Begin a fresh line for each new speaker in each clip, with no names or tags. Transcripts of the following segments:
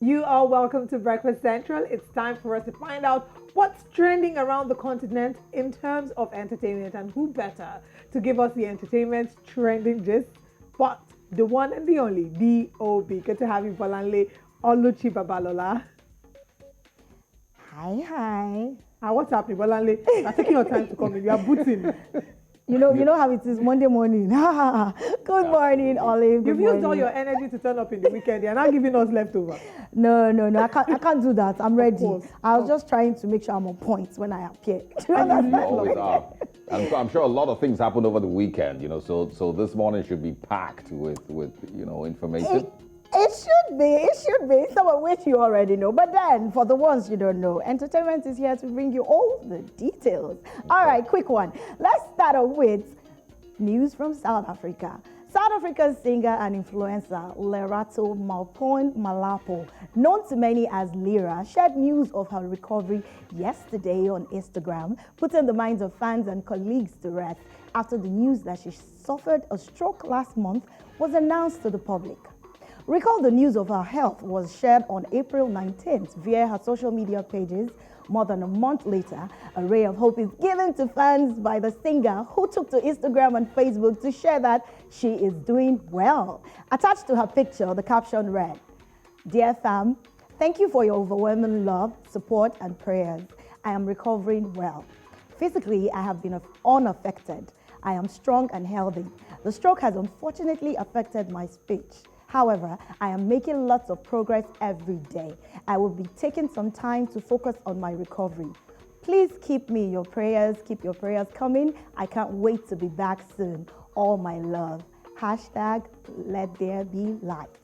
You are welcome to Breakfast Central. It's time for us to find out what's trending around the continent in terms of entertainment, and who better to give us the entertainment trending gist but the one and the only DOB. Good to have you, Bolanle Oluchi Babalola.
Hi, hi.
What's happening, Bolanle? You're taking your time to come in. You are booting.
You know how it is Monday morning. Good morning, Olive. Good
You've used all
morning.
your energy to turn up in the weekend. You're not giving us leftover.
No. I can't do that. I'm ready.
course.
I was just trying to make sure I'm on point when I appear. Do you
And you
understand?
You always are. I'm sure a lot of things happened over the weekend, so this morning should be packed with information.
It should be. Some of which you already know. But then, for the ones you don't know, entertainment is here to bring you all the details. All right, quick one. Let's start off with news from South Africa. South Africa's singer and influencer Lerato Malpon Malapo, known to many as Lira, shared news of her recovery yesterday on Instagram, putting the minds of fans and colleagues to rest after the news that she suffered a stroke last month was announced to the public. Recall the news of her health was shared on April 19th via her social media pages. More than a month later, a ray of hope is given to fans by the singer, who took to Instagram and Facebook to share that she is doing well. Attached to her picture, the caption read, "Dear fam, thank you for your overwhelming love, support, and prayers. I am recovering well. Physically, I have been unaffected. I am strong and healthy. The stroke has unfortunately affected my speech. However, I am making lots of progress every day. I will be taking some time to focus on my recovery. Please keep your prayers coming. I can't wait to be back soon. All my love. Hashtag let there be light."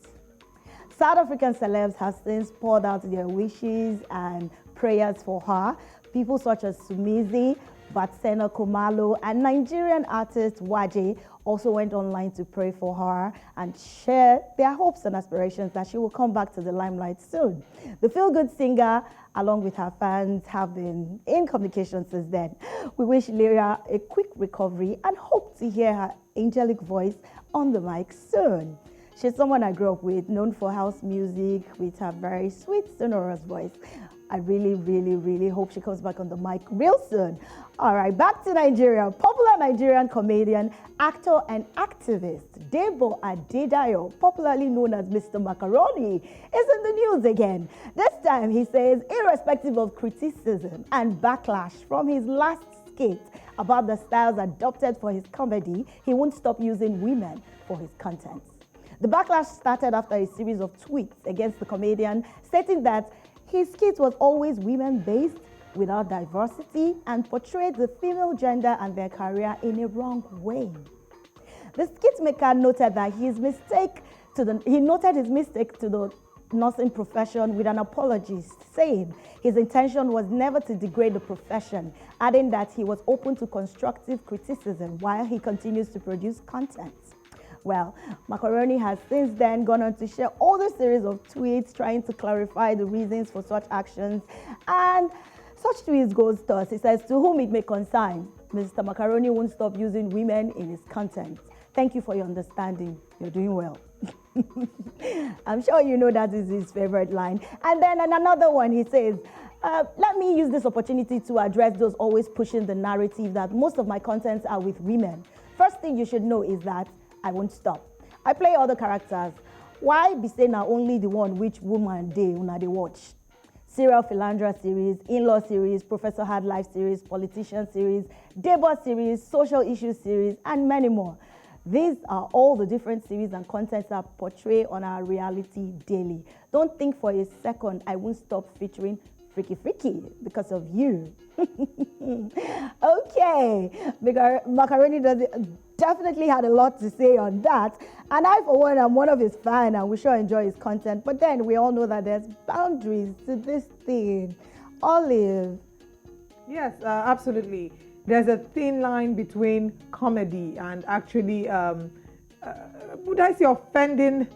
South African celebs have since poured out their wishes and prayers for her. People such as Sumizi, Batsena Kumalo, and Nigerian artist Waje also went online to pray for her and share their hopes and aspirations that she will come back to the limelight soon. The feel-good singer, along with her fans, have been in communication since then. We wish Lira a quick recovery and hope to hear her angelic voice on the mic soon. She's someone I grew up with, known for house music with her very sweet, sonorous voice. I really hope she comes back on the mic real soon. All right, back to Nigeria. Popular Nigerian comedian, actor, and activist Debo Adedayo, popularly known as Mr. Macaroni, is in the news again. This time, he says, irrespective of criticism and backlash from his last skit about the styles adopted for his comedy, he won't stop using women for his content. The backlash started after a series of tweets against the comedian, stating that his skit was always women-based, without diversity, and portrayed the female gender and their career in a wrong way. The skit maker noted that he noted his mistake to the nursing profession with an apology, saying his intention was never to degrade the profession, adding that he was open to constructive criticism while he continues to produce content. Well, Macaroni has since then gone on to share all the series of tweets trying to clarify the reasons for such actions, and such tweets goes thus. He says, "To whom it may concern, Mr. Macaroni won't stop using women in his content. Thank you for your understanding. You're doing well." I'm sure you know that is his favorite line. And then in another one, he says, "Let me use this opportunity to address those always pushing the narrative that most of my contents are with women. First thing you should know is that I won't stop. I play other characters. Why be saying now only the one which woman they watch? Serial Philandra series, In-Law series, Professor Hard Life series, Politician series, Debo series, Social Issues series, and many more. These are all the different series and contents that portray on our reality daily. Don't think for a second I won't stop featuring Freaky because of you." Okay, because Macaroni definitely had a lot to say on that. And I, for one, am one of his fans and we sure enjoy his content. But then we all know that there's boundaries to this thing. Olive.
Yes, absolutely. There's a thin line between comedy and actually, would I say offending?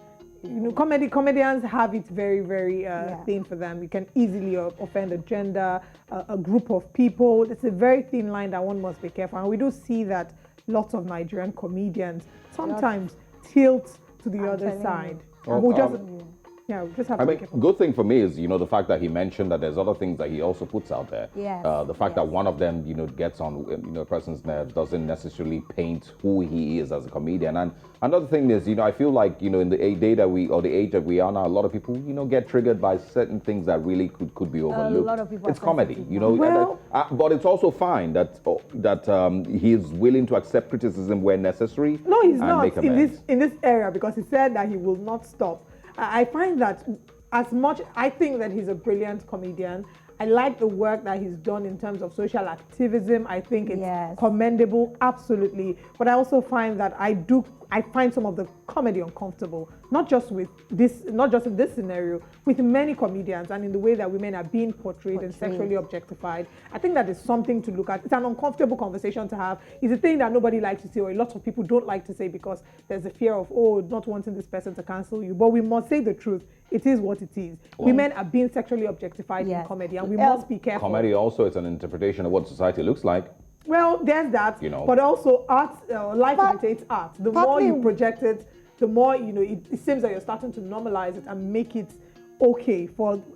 Comedians have it very thin for them. You can easily offend a gender, a group of people. It's a very thin line that one must be careful. And we do see that lots of Nigerian comedians sometimes tilt to the other side.
Well,
We'll just Yeah, we just have
I
to be
mean,
careful.
good thing for me is, the fact that he mentioned that there's other things that he also puts out there.
Yes,
The fact that
yes.
one of them, gets on, a person's nerves doesn't necessarily paint who he is as a comedian. And another thing is, I feel like, in the age that we are now, a lot of people, get triggered by certain things that really could be overlooked.
lot of people are
It's comedy,
sensitive now.
Well-
but it's also fine that he's willing to accept criticism where necessary.
No, he's
and
not
make
in
amends.
this area, because he said that he will not stop. I find that as much, I think that he's a brilliant comedian. I like the work that he's done in terms of social activism. I think it's
Yes.
commendable, absolutely. But I also find that I find some of the comedy uncomfortable, not just in this scenario, with many comedians, and in the way that women are being portrayed and sexually objectified. I think that is something to look at. It's an uncomfortable conversation to have. It's a thing that nobody likes to say, or a lot of people don't like to say, because there's a fear of, not wanting this person to cancel you. But we must say the truth. It is what it is. Women are being sexually objectified in comedy, and we must be careful.
Comedy also is an interpretation of what society looks like.
Well, there's that,
But
also art, life imitates art. The more you project it, the more, it seems that you're starting to normalize it and make it okay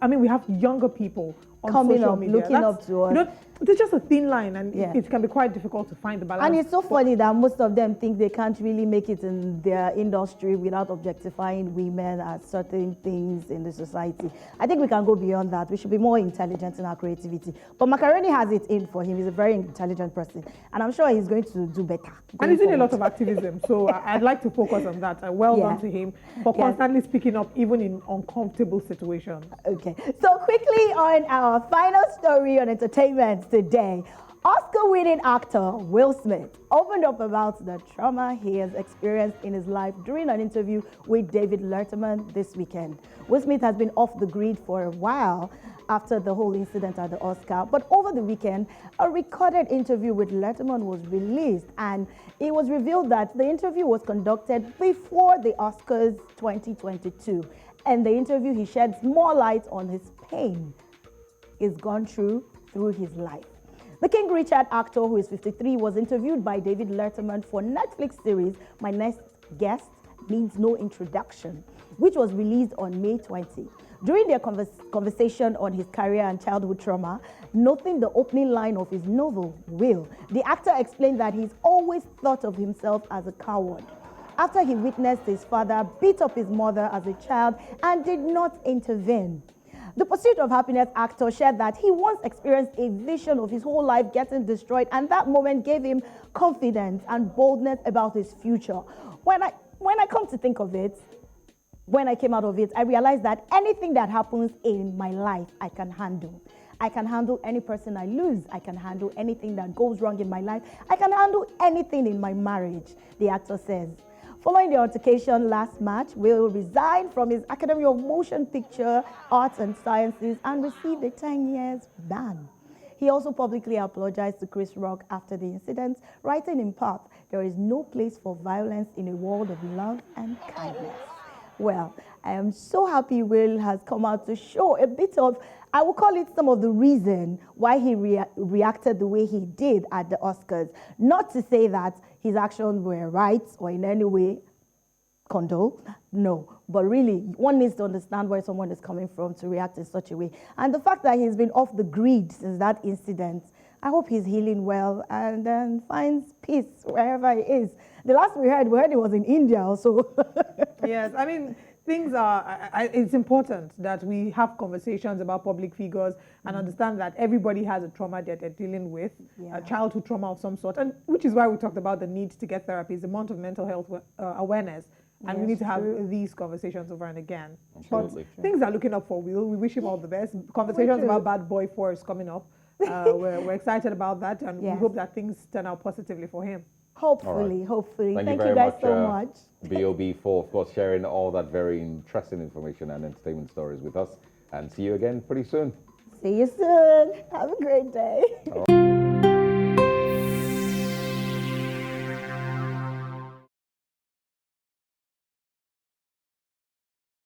we have younger people on
Coming
social
up,
media.
looking up to us.
There's just a thin line, and
Yeah.
it can be quite difficult to find the balance.
And it's so funny that most of them think they can't really make it in their industry without objectifying women as certain things in the society. I think we can go beyond that. We should be more intelligent in our creativity. But Macaroni has it in for him. He's a very intelligent person. And I'm sure he's going to do better.
And he's doing a lot
forward.
of activism, so I'd like to focus on that. Well
Yeah.
done to him for
Yes.
constantly speaking up, even in uncomfortable situations.
Okay, so quickly on our final story on entertainment today. Oscar-winning actor Will Smith opened up about the trauma he has experienced in his life during an interview with David Letterman this weekend. Will Smith has been off the grid for a while after the whole incident at the Oscar, but over the weekend, a recorded interview with Letterman was released, and it was revealed that the interview was conducted before the Oscars 2022. And the interview, he sheds more light on his pain he's gone through his life. The King Richard actor, who is 53, was interviewed by David Letterman for Netflix series My Next Guest Needs No Introduction, which was released on May 20. During their conversation on his career and childhood trauma, noting the opening line of his novel, Will, the actor explained that he's always thought of himself as a coward. After he witnessed his father beat up his mother as a child and did not intervene. The Pursuit of Happiness actor shared that he once experienced a vision of his whole life getting destroyed, and that moment gave him confidence and boldness about his future. When I come to think of it, when I came out of it, I realized that anything that happens in my life, I can handle. I can handle any person I lose. I can handle anything that goes wrong in my life. I can handle anything in my marriage, the actor says. Following the altercation last March, Will resigned from his Academy of Motion Picture Arts and Sciences and received a 10 years ban. He also publicly apologized to Chris Rock after the incident, writing in part, "There is no place for violence in a world of love and kindness." Well, I am so happy Will has come out to show a bit of, I will call it some of the reason why he reacted the way he did at the Oscars. Not to say that his actions were right or in any way condone, no. But really, one needs to understand where someone is coming from to react in such a way. And the fact that he's been off the grid since that incident, I hope he's healing well and then finds peace wherever he is. The last we heard he was in India also.
Yes, things are, it's important that we have conversations about public figures and understand that everybody has a trauma that they're dealing with, a childhood trauma of some sort, and which is why we talked about the need to get therapy. It's a month of mental health awareness, and we need to have these conversations over and again.
Absolutely.
But things are looking up for Will. We wish him all the best. Conversations about Bad Boy 4 is coming up. We're excited about that, and we hope that things turn out positively for him.
Hopefully. Thank you
very
guys so much.
BOB, for, of course, sharing all that very interesting information and entertainment stories with us. And see you again pretty soon.
See you soon. Have a great day.